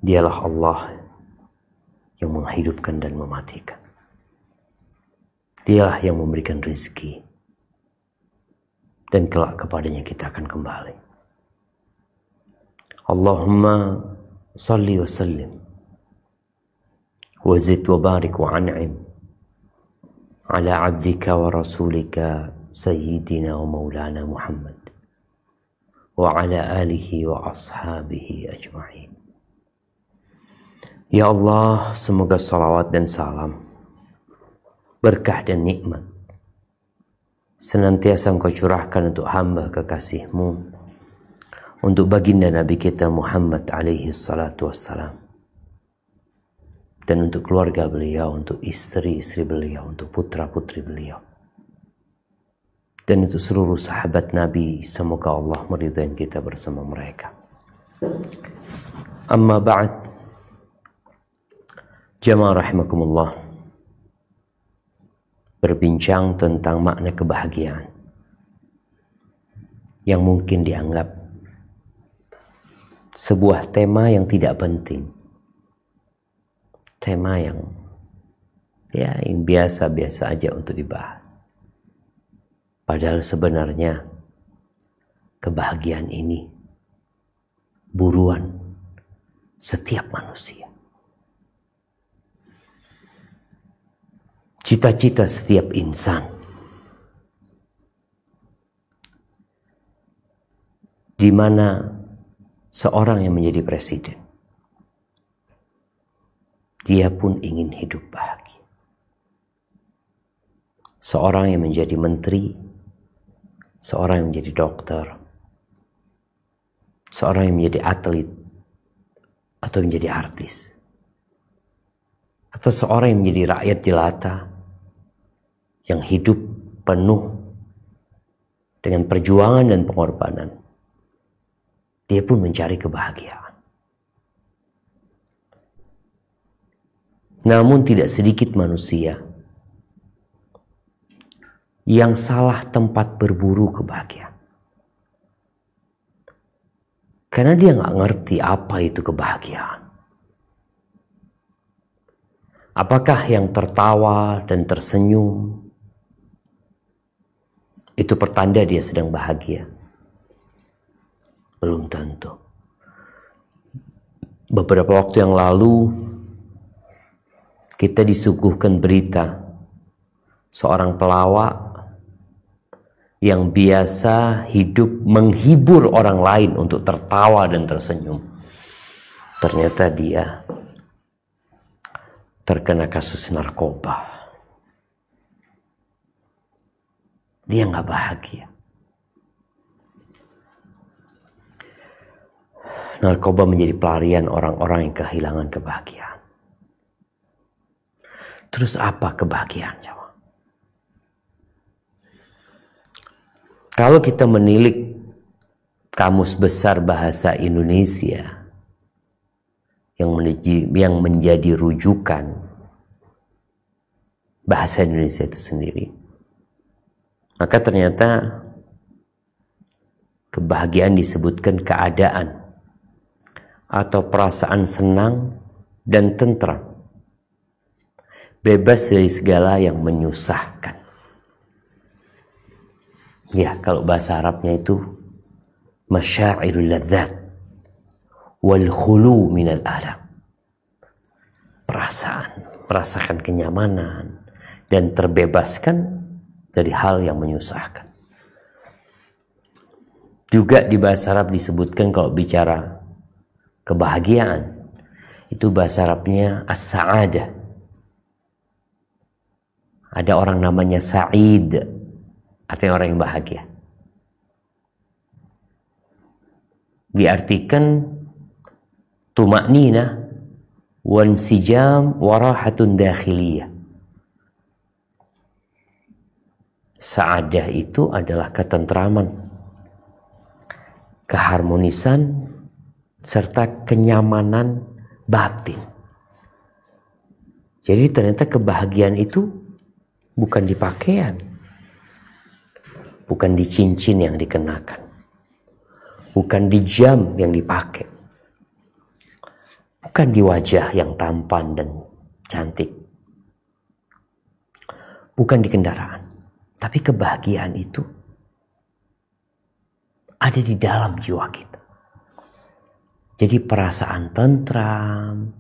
Dialah Allah yang menghidupkan dan mematikan. Dialah yang memberikan rezeki. Dan kelak kepadanya kita akan kembali. Allahumma salli wa sallim wa zid wa barik wa an'im ala abdika wa rasulika sayyidina wa maulana Muhammad wa ala alihi wa ashabihi ajma'in. Ya Allah, semoga salawat dan salam, berkah dan nikmat senantiasa Engkau curahkan untuk hamba kekasih-Mu, untuk baginda Nabi kita Muhammad alaihi salatu wassalam, dan untuk keluarga beliau, untuk istri-istri beliau, untuk putra-putri beliau, dan untuk seluruh sahabat Nabi. Semoga Allah meridai kita bersama mereka. Amma ba'd, jamaah rahimakumullah. Berbincang tentang makna kebahagiaan yang mungkin dianggap sebuah tema yang tidak penting, tema yang biasa-biasa aja untuk dibahas. Padahal sebenarnya kebahagiaan ini buruan setiap manusia. Cita-cita setiap insan. Di mana seorang yang menjadi presiden, dia pun ingin hidup bahagia. Seorang yang menjadi menteri, seorang yang menjadi dokter, seorang yang menjadi atlet, atau menjadi artis, atau seorang yang menjadi rakyat jelata, yang hidup penuh dengan perjuangan dan pengorbanan, dia pun mencari kebahagiaan. Namun tidak sedikit manusia yang salah tempat berburu kebahagiaan. Karena dia nggak ngerti apa itu kebahagiaan. Apakah yang tertawa dan tersenyum itu pertanda dia sedang bahagia? Belum tentu. Beberapa waktu yang lalu kita disuguhkan berita seorang pelawak yang biasa hidup menghibur orang lain untuk tertawa dan tersenyum. Ternyata dia terkena kasus narkoba. Dia nggak bahagia. Narkoba menjadi pelarian orang-orang yang kehilangan kebahagiaan. Terus apa kebahagiaan, jemaah? Kalau kita menilik Kamus Besar Bahasa Indonesia yang menjadi rujukan bahasa Indonesia itu sendiri, maka ternyata kebahagiaan disebutkan keadaan atau perasaan senang dan tentram, bebas dari segala yang menyusahkan. Ya, kalau bahasa Arabnya itu masyairul ladzat wal khulu minal alam. Merasakan kenyamanan dan terbebaskan dari hal yang menyusahkan. Juga di bahasa Arab disebutkan kalau bicara kebahagiaan, itu bahasa Arabnya as-sa'adah. Ada orang namanya Sa'id, artinya orang yang bahagia. Diartikan tuma'nina wansijam warahatun dakhiliyah. Sa'adah itu adalah ketentraman, keharmonisan, serta kenyamanan batin. Jadi ternyata kebahagiaan itu bukan di pakaian, bukan di cincin yang dikenakan, bukan di jam yang dipakai, bukan di wajah yang tampan dan cantik, bukan di kendaraan, tapi kebahagiaan itu ada di dalam jiwa kita. Jadi perasaan tentram,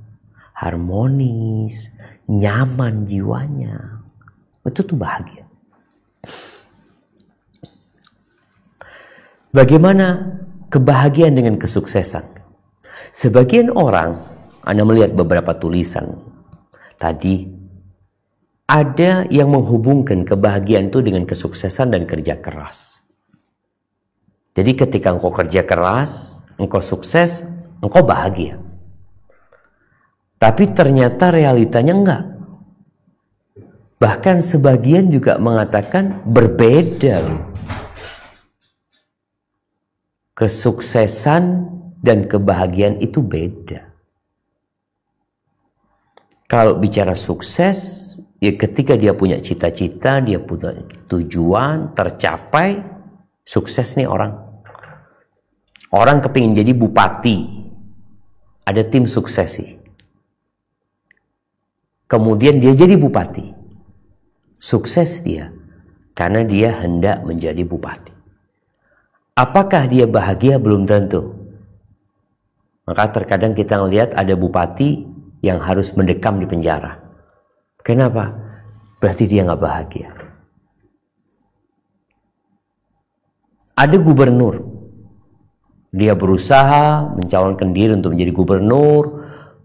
harmonis, nyaman jiwanya, itu tuh bahagia. Bagaimana kebahagiaan dengan kesuksesan? Sebagian orang, Anda melihat beberapa tulisan tadi, ada yang menghubungkan kebahagiaan itu dengan kesuksesan dan kerja keras. Jadi ketika engkau kerja keras, engkau sukses, engkau bahagia. Tapi ternyata realitanya enggak. Bahkan sebagian juga mengatakan berbeda loh. Kesuksesan dan kebahagiaan itu beda. Kalau bicara sukses, ya ketika dia punya cita-cita, dia punya tujuan, tercapai, sukses nih orang. Orang kepingin jadi bupati, ada tim suksesi. Kemudian dia jadi bupati. Sukses dia, karena dia hendak menjadi bupati. Apakah dia bahagia? Belum tentu. Maka terkadang kita melihat ada bupati yang harus mendekam di penjara. Kenapa? Berarti dia nggak bahagia. Ada gubernur. Dia berusaha mencalonkan diri untuk menjadi gubernur.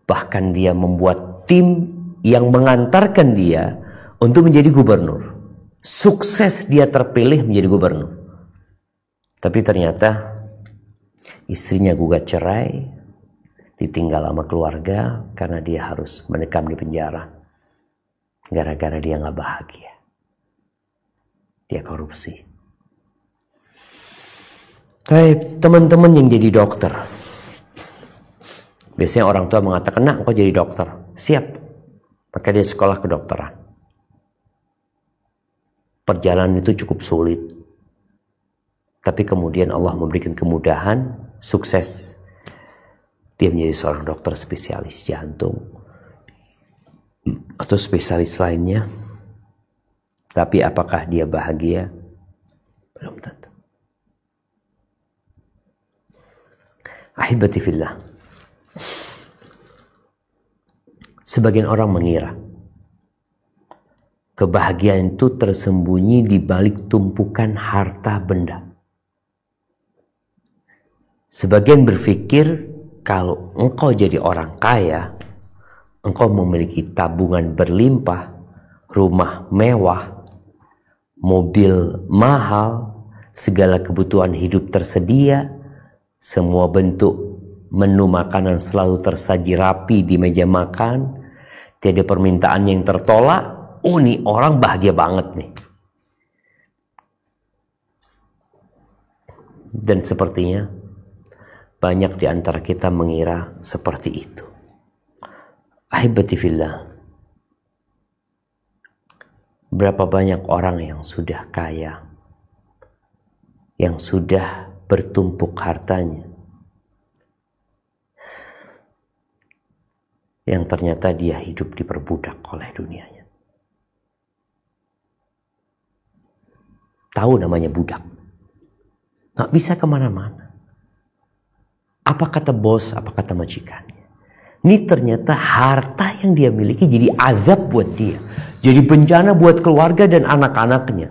Bahkan dia membuat tim yang mengantarkan dia untuk menjadi gubernur. Sukses dia terpilih menjadi gubernur. Tapi ternyata istrinya gugat cerai, ditinggal sama keluarga karena dia harus mendekam di penjara. Gara-gara dia nggak bahagia. Dia korupsi. Baik, teman-teman yang jadi dokter. Biasanya orang tua mengatakan, nak kau jadi dokter. Siap. Maka dia sekolah kedokteran. Perjalanan itu cukup sulit. Tapi kemudian Allah memberikan kemudahan, sukses. Dia menjadi seorang dokter spesialis jantung. Atau spesialis lainnya. Tapi apakah dia bahagia? Belum tentu. Ahibati fillah. Sebagian orang mengira kebahagiaan itu tersembunyi di balik tumpukan harta benda. Sebagian berpikir kalau engkau jadi orang kaya, engkau memiliki tabungan berlimpah, rumah mewah, mobil mahal, segala kebutuhan hidup tersedia, semua bentuk menu makanan selalu tersaji rapi di meja makan, tiada permintaan yang tertolak. Oh, nih orang bahagia banget nih. Dan sepertinya banyak di antara kita mengira seperti itu. Ahibati fillah. Berapa banyak orang yang sudah kaya, yang sudah bertumpuk hartanya, yang ternyata dia hidup diperbudak oleh dunianya. Tahu namanya budak, gak bisa kemana-mana. Apa kata bos, apa kata majikannya. Ini ternyata harta yang dia miliki jadi azab buat dia, jadi bencana buat keluarga dan anak-anaknya.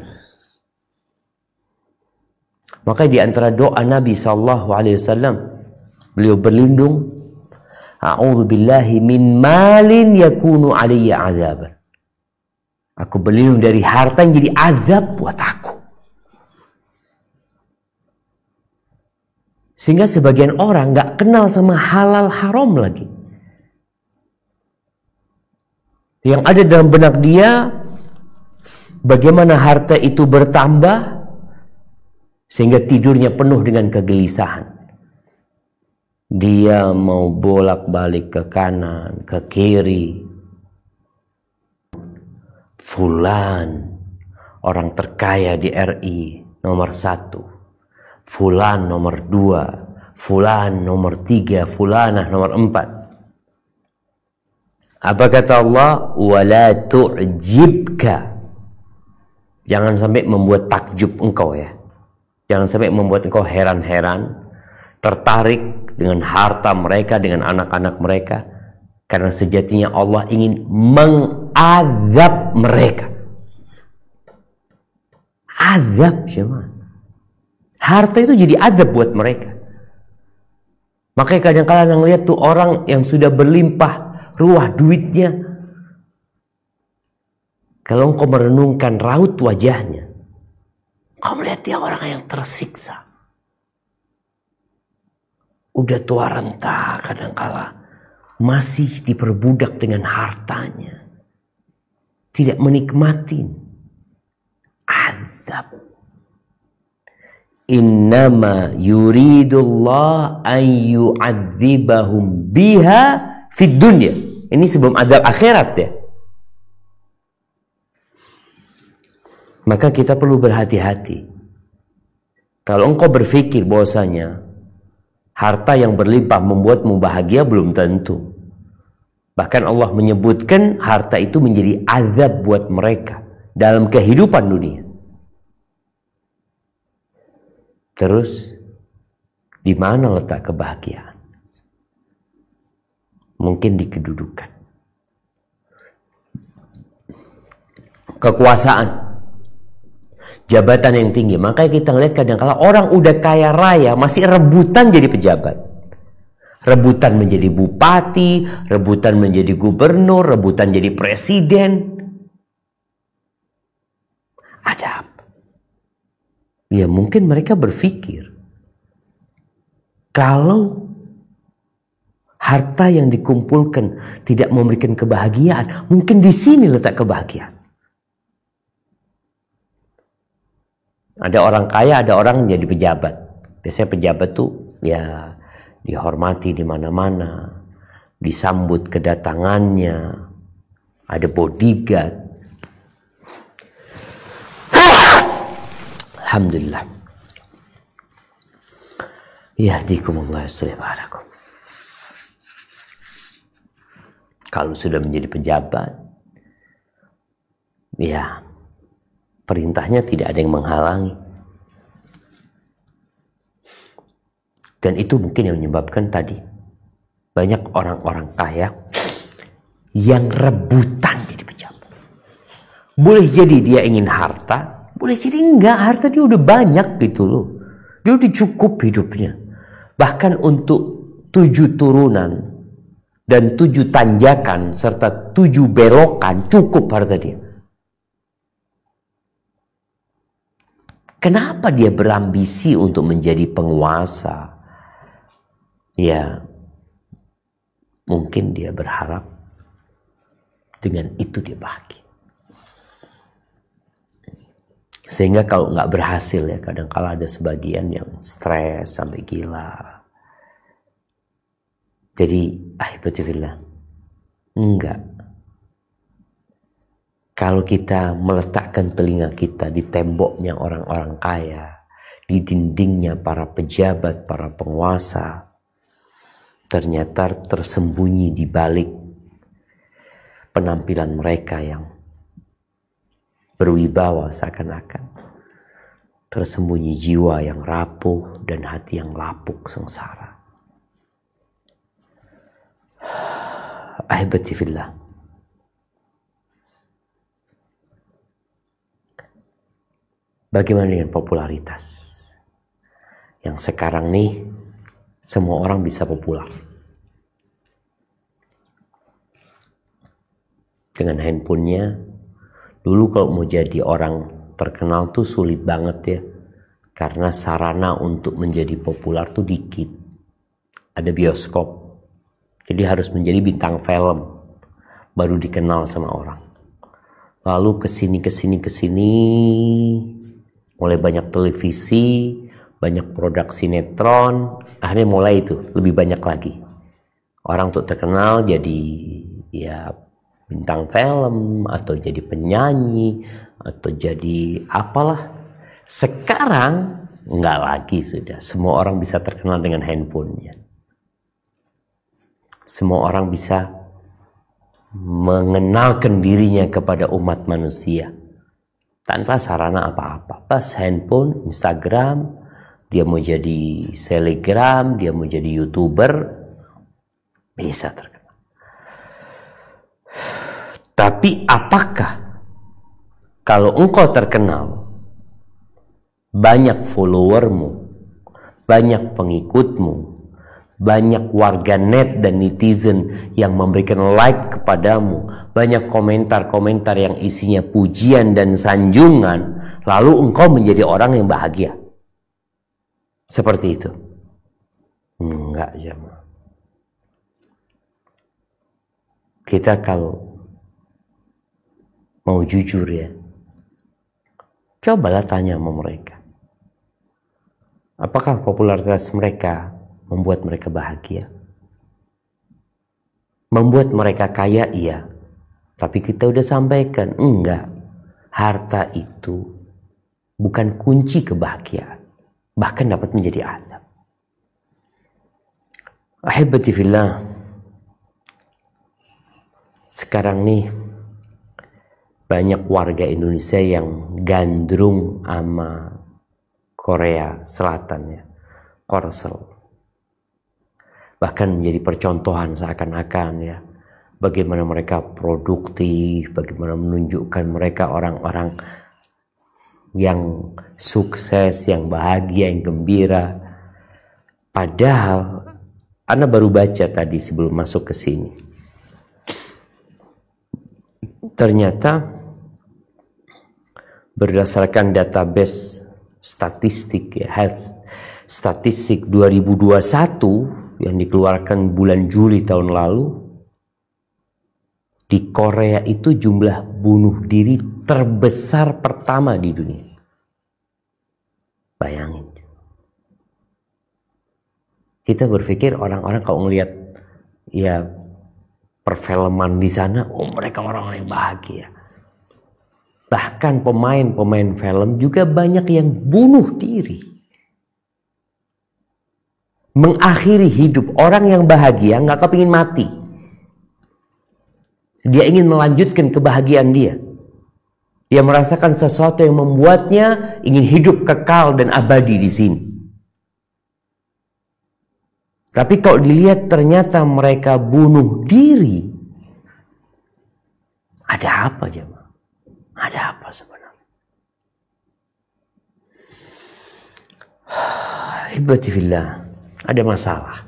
Maka di antara doa Nabi SAW, beliau berlindung, A'udzubillahi min malin yakunu alayya azaban. Aku berlindung dari harta yang jadi azab buat aku. Sehingga sebagian orang gak kenal sama halal haram lagi. Yang ada dalam benak dia, bagaimana harta itu bertambah, sehingga tidurnya penuh dengan kegelisahan. Dia mau bolak-balik ke kanan, ke kiri. Fulan, orang terkaya di RI, nomor 1. Fulan nomor 2. Fulan nomor 3. Fulanah nomor 4. Apa kata Allah? Wala tu'jibka. Jangan sampai membuat takjub engkau ya. Jangan sampai membuat engkau heran-heran, tertarik dengan harta mereka, dengan anak-anak mereka. Karena sejatinya Allah ingin mengadab mereka. Azab jemaah. Harta itu jadi azab buat mereka. Makanya kadang-kadang lihat tuh orang yang sudah berlimpah ruah duitnya, kalau engkau merenungkan raut wajahnya, kau melihat dia orang yang tersiksa. Udah tua renta kadangkala masih diperbudak dengan hartanya, tidak menikmati azab. Innama yuridullah an yu'adzibahum biha fid dunya. Ini sebelum azab akhirat ya. Maka kita perlu berhati-hati. Kalau engkau berpikir bahwasanya harta yang berlimpah membuatmu bahagia, belum tentu. Bahkan Allah menyebutkan harta itu menjadi azab buat mereka dalam kehidupan dunia. Terus di mana letak kebahagiaan? Mungkin di kedudukan, kekuasaan, jabatan yang tinggi. Makanya kita lihat kadang-kala orang udah kaya raya masih rebutan jadi pejabat, rebutan menjadi bupati, rebutan menjadi gubernur, rebutan jadi presiden. Ada apa? Ya mungkin mereka berpikir kalau harta yang dikumpulkan tidak memberikan kebahagiaan, mungkin di sini letak kebahagiaan. Ada orang kaya, ada orang menjadi pejabat. Biasanya pejabat tuh ya dihormati di mana-mana, disambut kedatangannya, ada bodyguard. Alhamdulillah. Yahdikumullah yuslih balakum. Kalau sudah menjadi pejabat, ya perintahnya tidak ada yang menghalangi. Dan itu mungkin yang menyebabkan tadi banyak orang-orang kaya yang rebutan jadi pejabat. Boleh jadi dia ingin harta, boleh jadi enggak, harta dia udah banyak gitu loh. Dia udah cukup hidupnya. Bahkan untuk 7 turunan dan 7 tanjakan serta 7 belokan cukup harta dia. Kenapa dia berambisi untuk menjadi penguasa? Ya, mungkin dia berharap dengan itu dia bahagia. Sehingga kalau nggak berhasil ya, kadang-kala ada sebagian yang stres sampai gila. Jadi, ahibbatifillah, enggak. Kalau kita meletakkan telinga kita di temboknya orang-orang kaya, di dindingnya para pejabat, para penguasa, ternyata tersembunyi di balik penampilan mereka yang berwibawa seakan-akan, tersembunyi jiwa yang rapuh dan hati yang lapuk sengsara. Ahibati fillah, bagaimana dengan popularitas? Yang sekarang nih semua orang bisa populer. Dengan handphonenya. Dulu kalau mau jadi orang terkenal tuh sulit banget ya. Karena sarana untuk menjadi populer tuh dikit. Ada bioskop. Jadi harus menjadi bintang film. Baru dikenal sama orang. Lalu kesini. Mulai banyak televisi. Banyak produk sinetron. Akhirnya mulai itu lebih banyak lagi. Orang tuh terkenal jadi ya bintang film, atau jadi penyanyi, atau jadi apalah. Sekarang enggak lagi sudah. Semua orang bisa terkenal dengan handphonenya. Semua orang bisa mengenalkan dirinya kepada umat manusia tanpa sarana apa-apa. Pas handphone, Instagram, dia mau jadi selebgram, dia mau jadi YouTuber, bisa terkenal. Tapi apakah kalau engkau terkenal, banyak followermu, banyak pengikutmu, banyak warganet dan netizen yang memberikan like kepadamu, banyak komentar-komentar yang isinya pujian dan sanjungan, lalu engkau menjadi orang yang bahagia? Seperti itu? Enggak, jemaah. Kita kalau mau jujur ya, cobalah tanya sama mereka. Apakah popularitas mereka membuat mereka bahagia? Membuat mereka kaya? Iya. Tapi kita udah sampaikan, enggak. Harta itu bukan kunci kebahagiaan. Bahkan dapat menjadi adab. Ahibati fillah. Sekarang nih banyak warga Indonesia yang gandrung sama Korea Selatan ya, Korsel. Bahkan menjadi percontohan seakan-akan ya, bagaimana mereka produktif, bagaimana menunjukkan mereka orang-orang yang sukses, yang bahagia, yang gembira. Padahal Ana baru baca tadi sebelum masuk ke sini. Ternyata berdasarkan database statistik ya, Health Statistik 2021 yang dikeluarkan bulan Juli tahun lalu, di Korea itu jumlah bunuh diri terbesar pertama di dunia. Bayangin. Kita berpikir orang-orang kalau ngelihat ya perfilman di sana, oh mereka orang yang bahagia. Bahkan pemain-pemain film juga banyak yang bunuh diri. Mengakhiri hidup. Orang yang bahagia nggak kepingin mati. Dia ingin melanjutkan kebahagiaan dia. Dia merasakan sesuatu yang membuatnya ingin hidup kekal dan abadi di sini. Tapi kalau dilihat ternyata mereka bunuh diri. Ada apa jemaah? Ada apa sebenarnya? Hibati fillah. Ada masalah.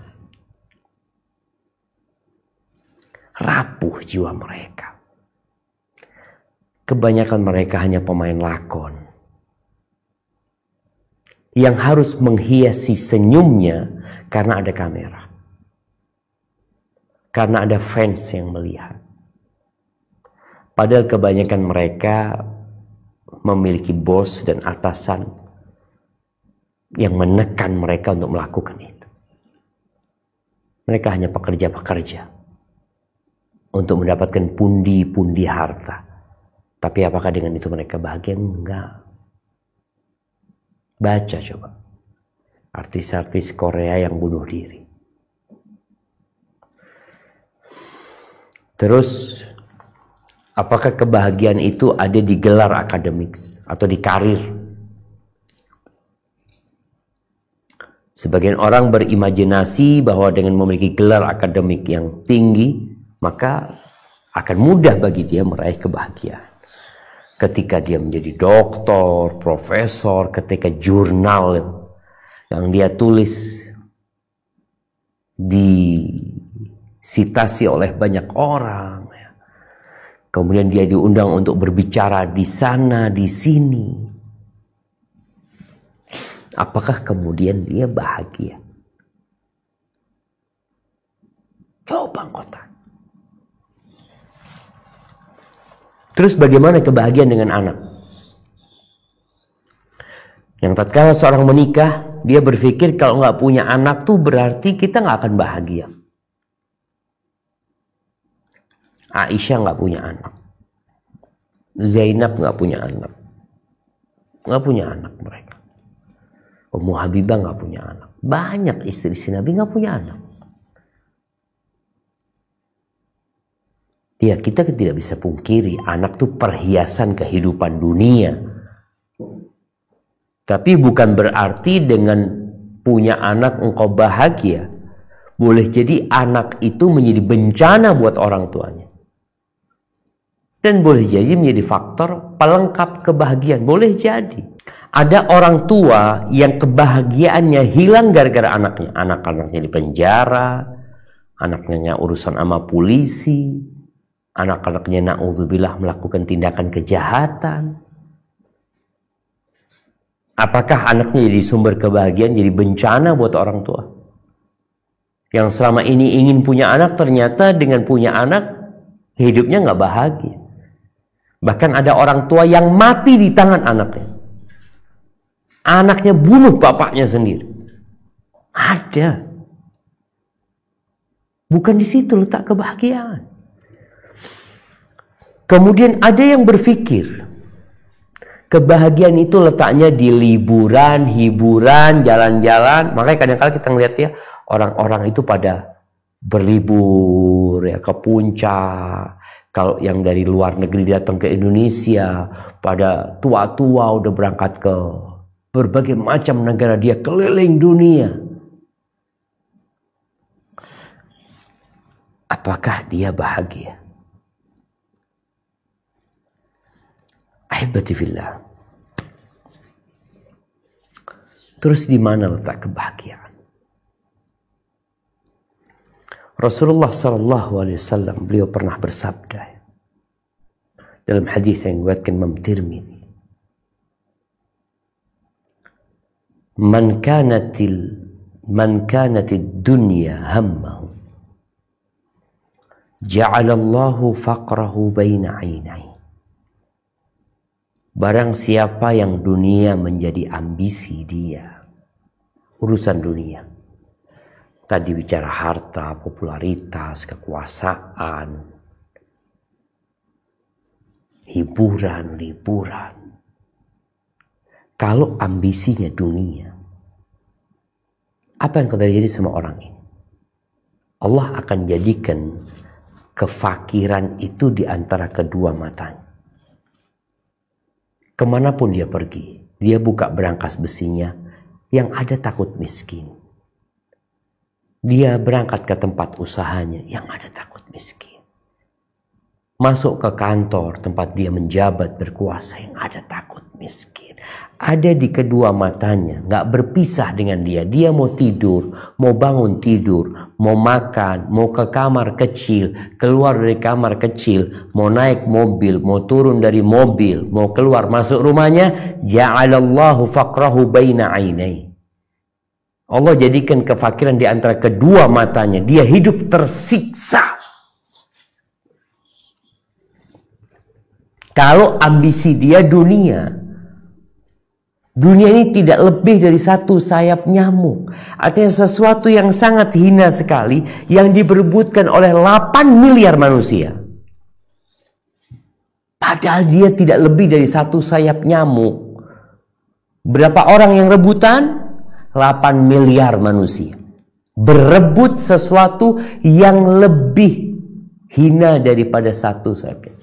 Rapuh jiwa mereka. Kebanyakan mereka hanya pemain lakon yang harus menghiasi senyumnya karena ada kamera, karena ada fans yang melihat. Padahal kebanyakan mereka memiliki bos dan atasan yang menekan mereka untuk melakukan itu. Mereka hanya pekerja-pekerja untuk mendapatkan pundi-pundi harta. Tapi apakah dengan itu mereka bahagia? Enggak. Baca coba. Artis-artis Korea yang bunuh diri. Terus, apakah kebahagiaan itu ada di gelar akademik atau di karir? Sebagian orang berimajinasi bahwa dengan memiliki gelar akademik yang tinggi, maka akan mudah bagi dia meraih kebahagiaan. Ketika dia menjadi doktor, profesor, ketika jurnal yang dia tulis disitasi oleh banyak orang, kemudian dia diundang untuk berbicara di sana, di sini. Apakah kemudian dia bahagia? Coba kota. Terus bagaimana kebahagiaan dengan anak? Yang tatkala seorang menikah, dia berpikir kalau nggak punya anak tuh berarti kita nggak akan bahagia. Aisyah nggak punya anak, Zainab nggak punya anak, mereka. Ummu Habibah nggak punya anak. Banyak istri Nabi nggak punya anak. Kita tidak bisa pungkiri anak itu perhiasan kehidupan dunia. Tapi bukan berarti dengan punya anak engkau bahagia. Boleh jadi anak itu menjadi bencana buat orang tuanya. Dan boleh jadi menjadi faktor pelengkap kebahagiaan. Boleh jadi. Ada orang tua yang kebahagiaannya hilang gara-gara anaknya. Anak-anaknya di penjara. Anaknya urusan sama polisi. Anak-anaknya na'udzubillah melakukan tindakan kejahatan. Apakah anaknya jadi sumber kebahagiaan, jadi bencana buat orang tua? Yang selama ini ingin punya anak, ternyata dengan punya anak hidupnya nggak bahagia. Bahkan ada orang tua yang mati di tangan anaknya. Anaknya bunuh bapaknya sendiri. Ada. Bukan di situ letak kebahagiaan. Kemudian ada yang berpikir kebahagiaan itu letaknya di liburan, hiburan, jalan-jalan. Makanya kadang-kadang kita ngeliat ya, orang-orang itu pada berlibur ya ke puncak. Kalau yang dari luar negeri datang ke Indonesia, pada tua-tua udah berangkat ke berbagai macam negara, dia keliling dunia. Apakah dia bahagia? Ahibati fillah. Terus di mana letak kebahagiaan? Rasulullah SAW beliau pernah bersabda dalam hadis yang diriwayatkan Imam Tirmidzi, Man kanatid dunya hammahu ja'alallahu faqrahu baina 'ainai. Barang siapa yang dunia menjadi ambisi dia, urusan dunia. Tadi bicara harta, popularitas, kekuasaan, hiburan. Kalau ambisinya dunia, apa yang akan terjadi sama orang ini? Allah akan jadikan kefakiran itu di antara kedua matanya. Kemanapun dia pergi, dia buka berangkas besinya, yang ada takut miskin. Dia berangkat ke tempat usahanya, yang ada takut miskin. Masuk ke kantor tempat dia menjabat berkuasa, yang ada takut miskin. Ada di kedua matanya, gak berpisah dengan dia. Dia mau tidur, mau bangun tidur, mau makan, mau ke kamar kecil, keluar dari kamar kecil, mau naik mobil, mau turun dari mobil, mau keluar masuk rumahnya, ja'alallahu faqrahu baina 'ainai. Allah jadikan kefakiran di antara kedua matanya. Dia hidup tersiksa. Kalau ambisi dia dunia. Dunia ini tidak lebih dari satu sayap nyamuk. Artinya sesuatu yang sangat hina sekali yang diperebutkan oleh 8 miliar manusia. Padahal dia tidak lebih dari satu sayap nyamuk. Berapa orang yang rebutan? 8 miliar manusia berebut sesuatu yang lebih hina daripada satu sayap.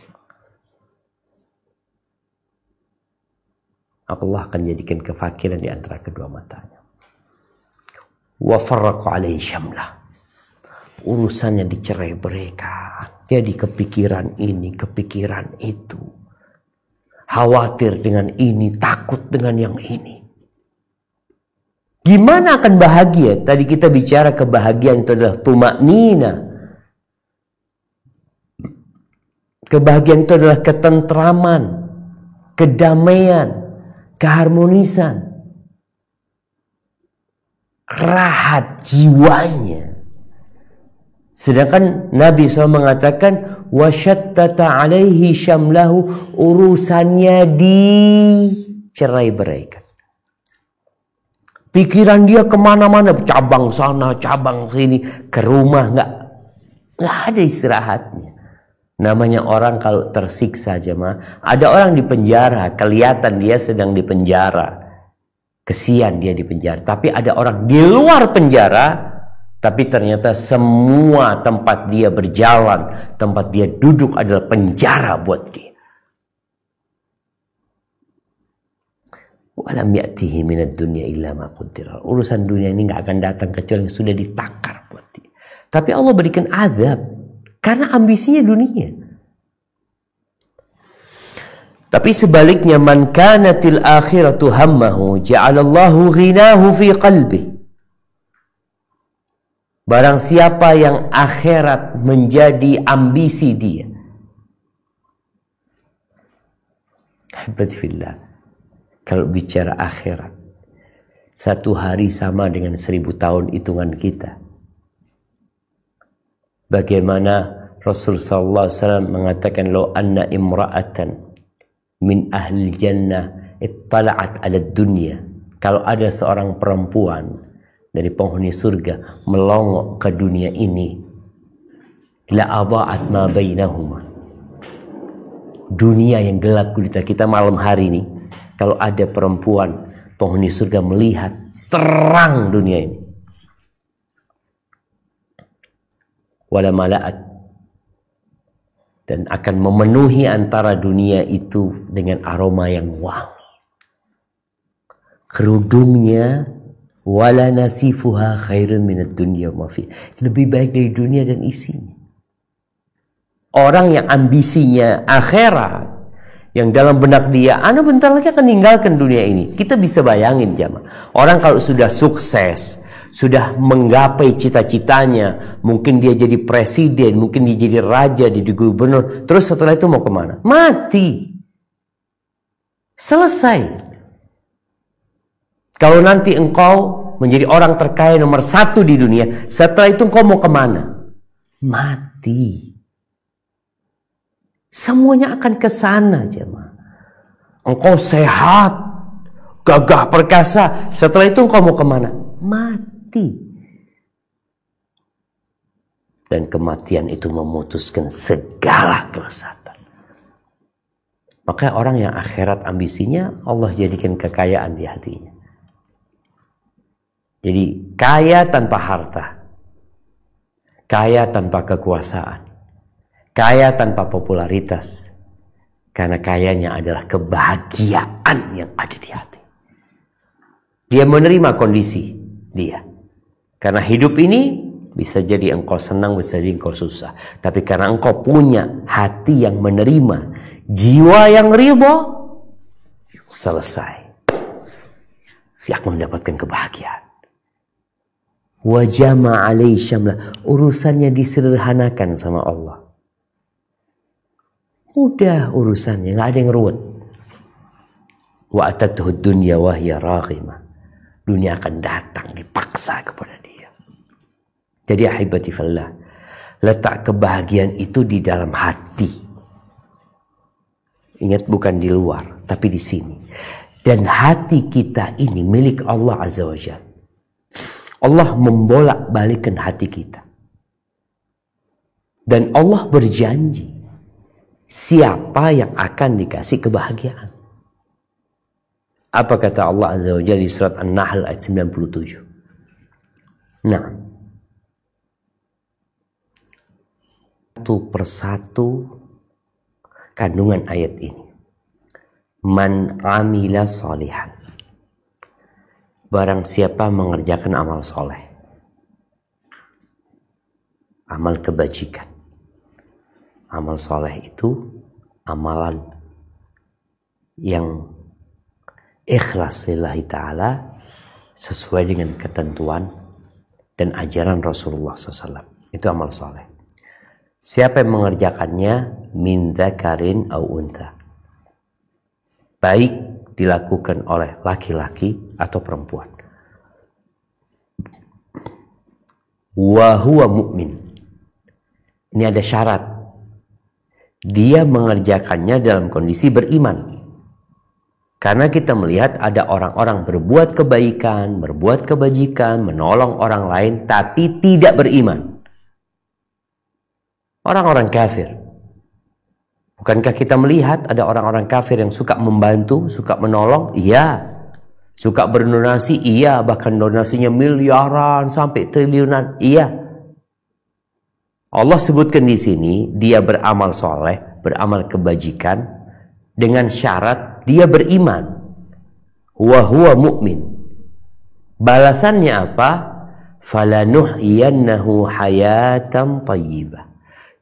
Allah akan jadikan kefakiran di antara kedua matanya. Wa farraqa alaihi syamlah. Urusannya dicerai-beraikan. Dia di kepikiran ini, kepikiran itu. Khawatir dengan ini, takut dengan yang ini. Gimana akan bahagia? Tadi kita bicara kebahagiaan itu adalah tumaknina. Kebahagiaan itu adalah ketentraman, kedamaian, keharmonisan, rahat jiwanya. Sedangkan Nabi SAW mengatakan wasyattata alaihi syamlahu, urusannya dicerai-beraikan. Pikiran dia kemana-mana, cabang sana, cabang sini, ke rumah nggak ada istirahatnya. Namanya orang kalau tersiksa jemaah, ada orang di penjara, kelihatan dia sedang di penjara, kesian dia di penjara. Tapi ada orang di luar penjara, Tapi ternyata semua tempat dia berjalan, tempat dia duduk adalah penjara buat dia. Walam ya'tihi minad dunya illa ma qaddara. Urusan dunia ini nggak akan datang kecuali yang sudah ditakar buat dia. Tapi Allah berikan azab karena ambisinya dunia. Tapi sebaliknya, man kanatil akhiratu hammahu ja'alallahu ghinahu fi qalbi. Barang siapa yang akhirat menjadi ambisi dia. Alhamdulillah. Kalau bicara akhirat, 1 hari sama dengan 1000 tahun hitungan kita. Bagaimana Rasul sallallahu alaihi wasallam mengatakan, "Law anna imra'atan min ahli jannah ittala'at 'ala dunya." Kalau ada seorang perempuan dari penghuni surga melongok ke dunia ini, la adha'at ma bainahuma. Dunia yang gelap gulita kita malam hari ini, kalau ada perempuan penghuni surga melihat terang dunia ini, wala mala'at, dan akan memenuhi antara dunia itu dengan aroma yang wangi. Kerudungnya wala nasifuha khairun minad dunya ma fi. Lebih baik dari dunia dan isinya. Orang yang ambisinya akhirat, yang dalam benak dia, ana bentar lagi akan meninggalkan dunia ini. Kita bisa bayangin jamaah. Orang kalau sudah sukses, sudah menggapai cita-citanya, mungkin dia jadi presiden, mungkin dia jadi raja, dia jadi gubernur, terus setelah itu mau kemana? Mati. Selesai. Kalau nanti engkau menjadi orang terkaya nomor 1 di dunia, setelah itu engkau mau kemana? Mati. Semuanya akan ke sana, jemaah. Engkau sehat, gagah perkasa, setelah itu engkau mau kemana? Mati. Dan kematian itu memutuskan segala kelezatan. Maka orang yang akhirat ambisinya, Allah jadikan kekayaan di hatinya. Jadi kaya tanpa harta, kaya tanpa kekuasaan, kaya tanpa popularitas, karena kayanya adalah kebahagiaan yang ada di hati. Dia menerima kondisi dia. Karena hidup ini bisa jadi engkau senang, bisa jadi engkau susah. Tapi karena engkau punya hati yang menerima, jiwa yang ridha, selesai. Yang mendapatkan kebahagiaan. Wa jama'a alaihi syamla. Urusannya disederhanakan sama Allah. Mudah urusannya, nggak ada yang ruwet. Wa atathu dunya wa hiya raghimah. Dunia akan datang dipaksa kepada dia. Jadi ahibati fillah, letak kebahagiaan itu di dalam hati. Ingat, bukan di luar, tapi di sini. Dan hati kita ini milik Allah Azza wa Jalla. Allah membolak-balikkan hati kita. Dan Allah berjanji, siapa yang akan dikasih kebahagiaan. Apa kata Allah Azza wa Jalla di surat An-Nahl ayat 97? Nah, satu persatu kandungan ayat ini. Man amila sholihan. Barang siapa mengerjakan amal soleh, amal kebajikan. Amal soleh itu amalan yang ikhlas lillahi ta'ala, sesuai dengan ketentuan dan ajaran Rasulullah SAW. Itu amal soleh. Siapa yang mengerjakannya, min dzakarin au untha, baik dilakukan oleh laki-laki atau perempuan, wa huwa mu'min. Ini ada syarat. Dia mengerjakannya dalam kondisi beriman. Karena kita melihat ada orang-orang berbuat kebaikan, berbuat kebajikan, menolong orang lain, tapi tidak beriman. Orang-orang kafir. Bukankah kita melihat ada orang-orang kafir yang suka membantu, suka menolong? Iya. Suka berdonasi? Iya, bahkan donasinya miliaran sampai triliunan. Iya. Allah sebutkan di sini dia beramal soleh, beramal kebajikan dengan syarat dia beriman. Wa huwa mu'min. Balasannya apa? Falanuhyiyannahu hayatan thayyibah.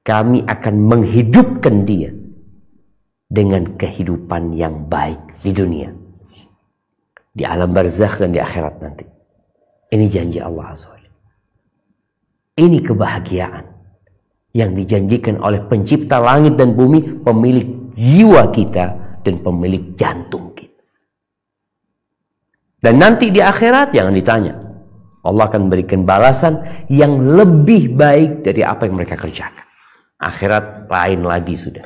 Kami akan menghidupkan dia dengan kehidupan yang baik di dunia, di alam barzakh dan di akhirat nanti. Ini janji Allah Azza wa Jalla. Ini kebahagiaan yang dijanjikan oleh pencipta langit dan bumi, pemilik jiwa kita dan pemilik jantung kita. Dan nanti di akhirat jangan ditanya, Allah akan memberikan balasan yang lebih baik dari apa yang mereka kerjakan. Akhirat lain lagi sudah.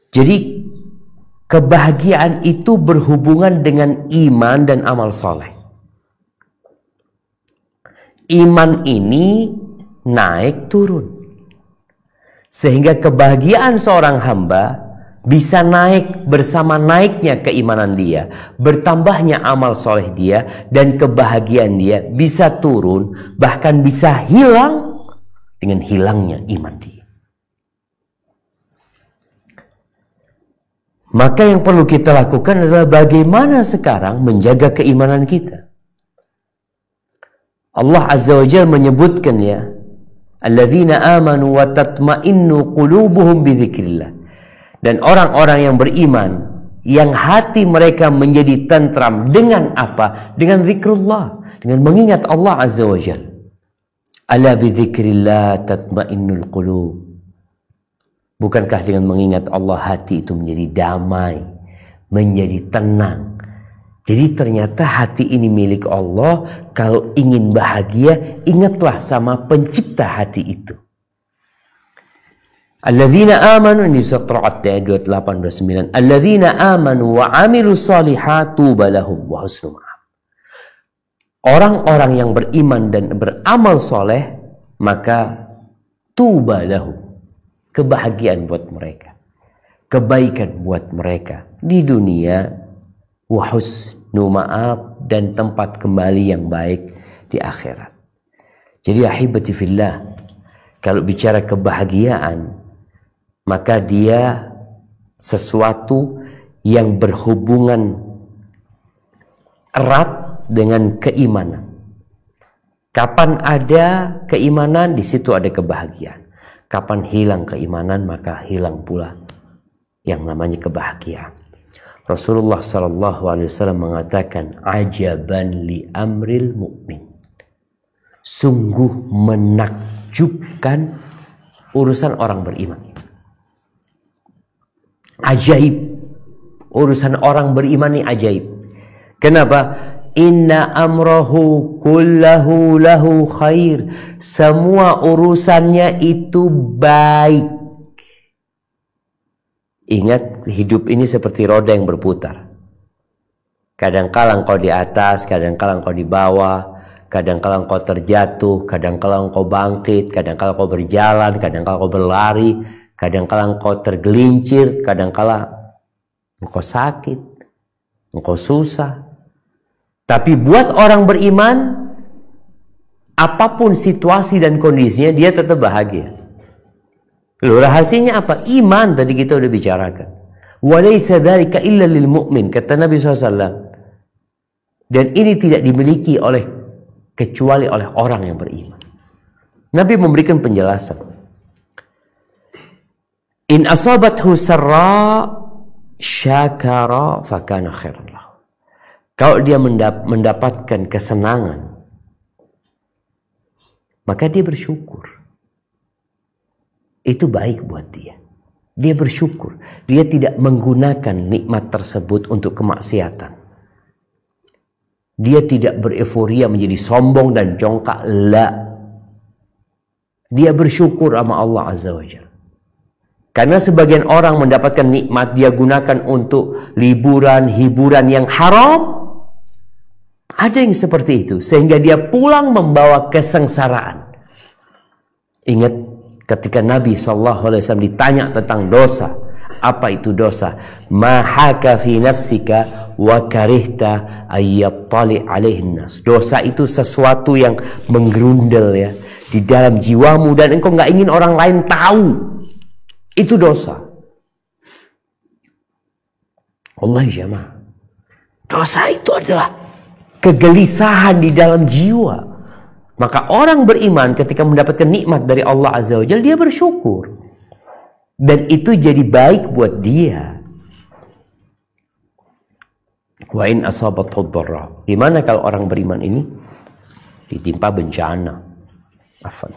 Jadi kebahagiaan itu berhubungan dengan iman dan amal soleh. Iman ini naik turun, sehingga kebahagiaan seorang hamba bisa naik bersama naiknya keimanan dia, bertambahnya amal soleh dia, dan kebahagiaan dia bisa turun, bahkan bisa hilang dengan hilangnya iman dia. Maka yang perlu kita lakukan adalah bagaimana sekarang menjaga keimanan kita. Allah Azza wa Jalla menyebutkan ya, alladzina amanu wa tatma'innu qulubuhum bidzikrillah. Dan orang-orang yang beriman, yang hati mereka menjadi tentram dengan apa? Dengan zikrullah, dengan mengingat Allah Azza wa Jalla. Ala bidzikrillah tatma'innul qulub. Bukankah dengan mengingat Allah hati itu menjadi damai, menjadi tenang? Jadi ternyata hati ini milik Allah. Kalau ingin bahagia, ingatlah sama pencipta hati itu. Alladzina amanu, ini surat ayat 28-29. Alladzina amanu wa amilu salihat tuba lahum wa husnu ma'ab. Orang-orang yang beriman dan beramal soleh, maka tuba lahum, kebahagiaan buat mereka, kebaikan buat mereka di dunia, wa husnu ma'ab, dan tempat kembali yang baik di akhirat. Jadi ahibati fillah, kalau bicara kebahagiaan, maka dia sesuatu yang berhubungan erat dengan keimanan. Kapan ada keimanan, di situ ada kebahagiaan. Kapan hilang keimanan, maka hilang pula yang namanya kebahagiaan. Rasulullah SAW mengatakan, ajaban li amril mu'min. Sungguh menakjubkan urusan orang beriman. Ajaib. Urusan orang beriman ini ajaib. Kenapa? Inna amrahu kullahu lahu khair. Semua urusannya itu baik. Ingat, hidup ini seperti roda yang berputar. Kadang-kala engkau di atas, kadang-kala engkau di bawah, kadang-kala engkau terjatuh, kadang-kala engkau bangkit, kadang-kala engkau berjalan, kadang-kala engkau berlari, kadang-kala engkau tergelincir, kadang-kala engkau sakit, engkau susah. Tapi buat orang beriman, apapun situasi dan kondisinya, dia tetap bahagia. Lalu rahasianya apa? Iman, tadi kita udah bicarakan. Walaysa dzalika illa lil mu'min, kata Nabi SAW. Dan ini tidak dimiliki kecuali oleh orang yang beriman. Nabi memberikan penjelasan. In asabathu sarra syakara fakana khairan lahu. Kalau dia mendapatkan kesenangan, maka dia bersyukur. Itu baik buat dia. Dia bersyukur. Dia tidak menggunakan nikmat tersebut untuk kemaksiatan. Dia tidak bereforia menjadi sombong dan jongkak. La. Dia bersyukur sama Allah Azza wa Jalla. Karena sebagian orang mendapatkan nikmat, dia gunakan untuk liburan, hiburan yang haram. Ada yang seperti itu. Sehingga dia pulang membawa kesengsaraan. Ingat, ketika Nabi SAW ditanya tentang dosa, Apa itu dosa? Ma haka fi nafsika wa karihta ayyattali alaihin nas. Dosa itu sesuatu yang menggerundel ya di dalam jiwamu dan engkau nggak ingin orang lain tahu. Itu dosa. Wallahi jamaah. Dosa itu adalah kegelisahan di dalam jiwa. Maka orang beriman ketika mendapatkan nikmat dari Allah Azza wa Jalla, dia bersyukur. Dan itu jadi baik buat dia. Wa in asabathu dharra. Gimana kalau orang beriman ini ditimpa bencana? Afwan.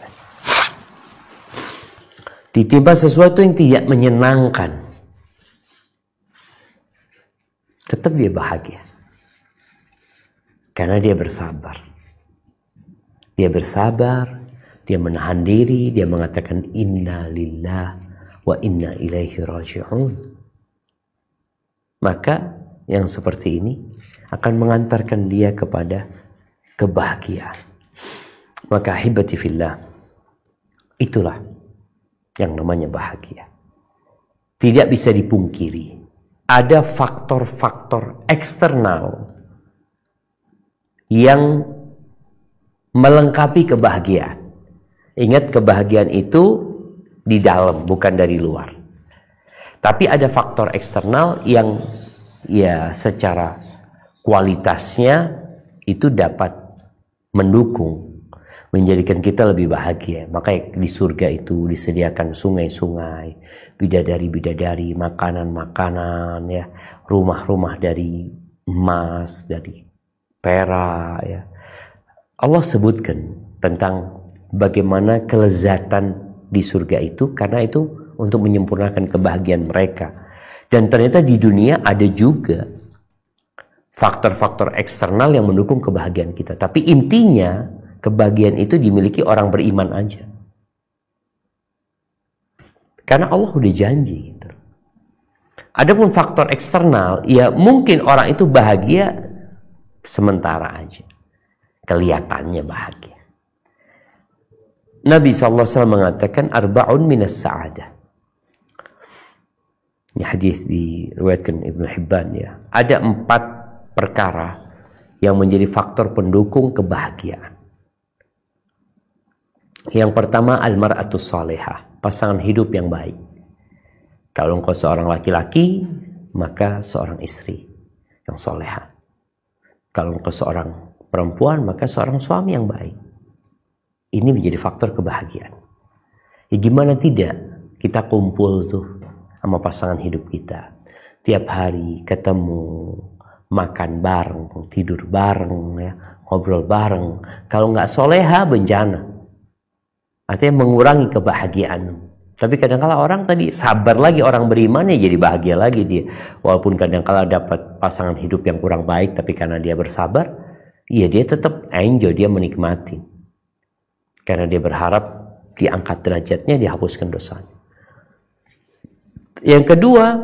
Ditimpa sesuatu yang tidak menyenangkan. Tetap dia bahagia. Karena dia bersabar. Dia bersabar, dia menahan diri, dia mengatakan inna lillah wa inna ilaihi raji'un. Maka yang seperti ini akan mengantarkan dia kepada kebahagiaan. Maka hibati fillah, itulah yang namanya bahagia. Tidak bisa dipungkiri, ada faktor-faktor eksternal yang melengkapi kebahagiaan. Ingat, kebahagiaan itu di dalam, bukan dari luar. Tapi ada faktor eksternal yang ya secara kualitasnya itu dapat mendukung, menjadikan kita lebih bahagia. Makanya di surga itu disediakan sungai-sungai, bidadari-bidadari, makanan-makanan, ya, rumah-rumah dari emas, dari perak, ya. Allah sebutkan tentang bagaimana kelezatan di surga itu, karena itu untuk menyempurnakan kebahagiaan mereka. Dan ternyata di dunia ada juga faktor-faktor eksternal yang mendukung kebahagiaan kita. Tapi intinya kebahagiaan itu dimiliki orang beriman aja. Karena Allah udah janji gitu. Adapun faktor eksternal, ya mungkin orang itu bahagia sementara aja. Kelihatannya bahagia. Nabi SAW mengatakan arba'un minas sa'adah. Ini hadis diriwayatkan Ibnu Hibban, ya. Ada 4 perkara yang menjadi faktor pendukung kebahagiaan. Yang pertama, al-mar'atus salihah, pasangan hidup yang baik. Kalau engkau seorang laki-laki, maka seorang istri yang salihah. Kalau engkau seorang perempuan, maka seorang suami yang baik. Ini menjadi faktor kebahagiaan. Ya gimana tidak kita kumpul tuh sama pasangan hidup kita. Tiap hari ketemu, makan bareng, tidur bareng, ya, ngobrol bareng. Kalau nggak soleha, bencana. Artinya mengurangi kebahagiaan. Tapi kadang-kala orang tadi sabar lagi, orang beriman ya jadi bahagia lagi dia. Walaupun kadang-kala dapat pasangan hidup yang kurang baik, tapi karena dia bersabar, ya dia tetap enjoy, dia menikmati. Karena dia berharap diangkat derajatnya, dihapuskan dosanya. Yang kedua,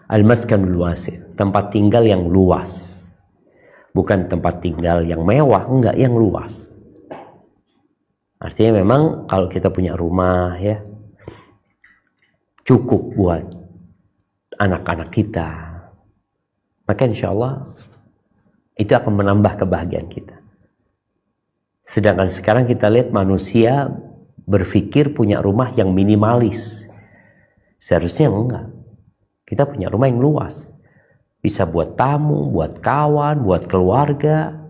al-maskanul wasi', tempat tinggal yang luas. Bukan tempat tinggal yang mewah, enggak, yang luas. Artinya memang kalau kita punya rumah, ya, cukup buat anak-anak kita, maka insya Allah itu akan menambah kebahagiaan kita. Sedangkan sekarang kita lihat manusia berpikir punya rumah yang minimalis. Seharusnya enggak. Kita punya rumah yang luas. Bisa buat tamu, buat kawan, buat keluarga.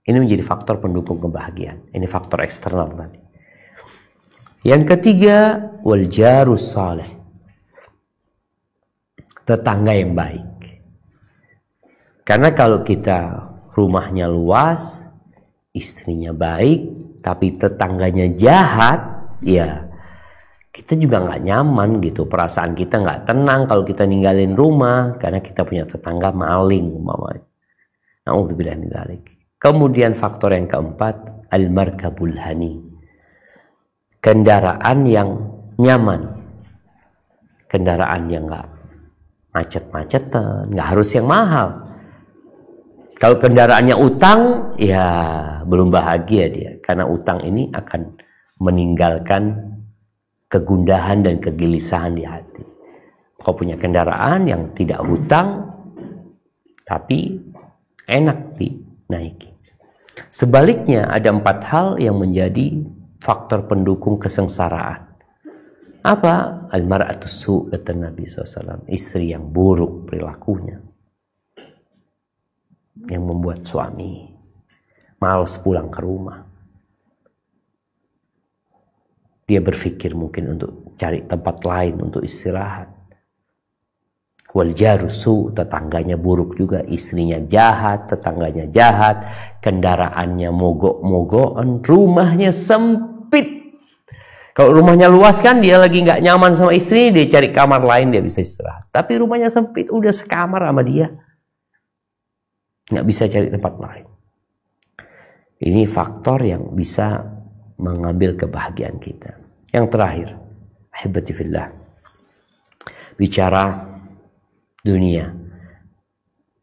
Ini menjadi faktor pendukung kebahagiaan. Ini faktor eksternal tadi. Yang ketiga, wal jarus saleh. Tetangga yang baik. Karena kalau kita rumahnya luas, istrinya baik, tapi tetangganya jahat, ya kita juga nggak nyaman gitu. Perasaan kita nggak tenang kalau kita ninggalin rumah karena kita punya tetangga maling umpamanya. Na'udzubillah min dzalik. Kemudian faktor yang keempat, al-markabul hani. Kendaraan yang nyaman. Kendaraan yang nggak macet-macetan, nggak harus yang mahal. Kalau kendaraannya utang, ya belum bahagia dia. Karena utang ini akan meninggalkan kegundahan dan kegelisahan di hati. Kau punya kendaraan yang tidak hutang, tapi enak dinaiki. Sebaliknya ada 4 hal yang menjadi faktor pendukung kesengsaraan. Apa? Al-mar'atu su', kata Nabi SAW. Istri yang buruk perilakunya, yang membuat suami malas pulang ke rumah. Dia berpikir mungkin untuk cari tempat lain untuk istirahat. Wal jaru su', tetangganya buruk juga, istrinya jahat, tetangganya jahat, kendaraannya mogok-mogokan, rumahnya sempit. Kalau rumahnya luas kan dia lagi nggak nyaman sama istri, dia cari kamar lain dia bisa istirahat. Tapi rumahnya sempit, udah sekamar sama dia, nggak bisa cari tempat lain. Ini faktor yang bisa mengambil kebahagiaan kita. Yang terakhir, ahibati fillah, bicara dunia,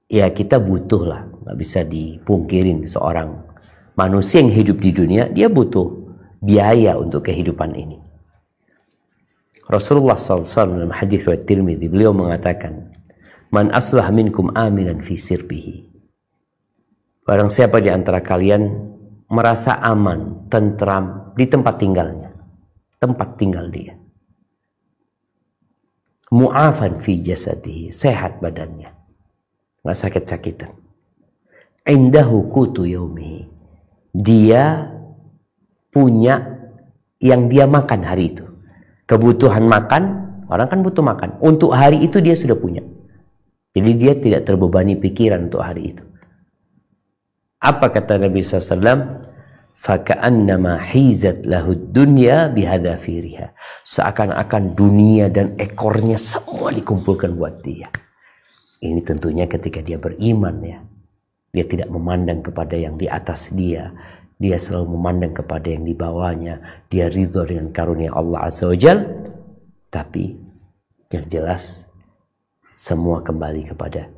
ya kita butuh lah, nggak bisa dipungkirin seorang manusia yang hidup di dunia, dia butuh biaya untuk kehidupan ini. Rasulullah SAW dalam hadis riwayat Tirmidzi, beliau mengatakan, man asbah minkum aminan fi sirbihi. Barang siapa di antara kalian merasa aman, tentram di tempat tinggalnya, tempat tinggal dia. Mu'afan fi jasadihi, sehat badannya, nggak sakit-sakitan. Indahu qutu yaumihi, dia punya yang dia makan hari itu. Kebutuhan makan, orang kan butuh makan. Untuk hari itu dia sudah punya. Jadi dia tidak terbebani pikiran untuk hari itu. Apa kata Nabi SAW? Faka'annama hizat lahud dunya bihadafiriha. Seakan-akan dunia dan ekornya semua dikumpulkan buat dia. Ini tentunya ketika dia beriman ya. Dia tidak memandang kepada yang di atas dia. Dia selalu memandang kepada yang di bawahnya. Dia ridho dengan karunia Allah Azza wa Jal. Tapi yang jelas semua kembali kepada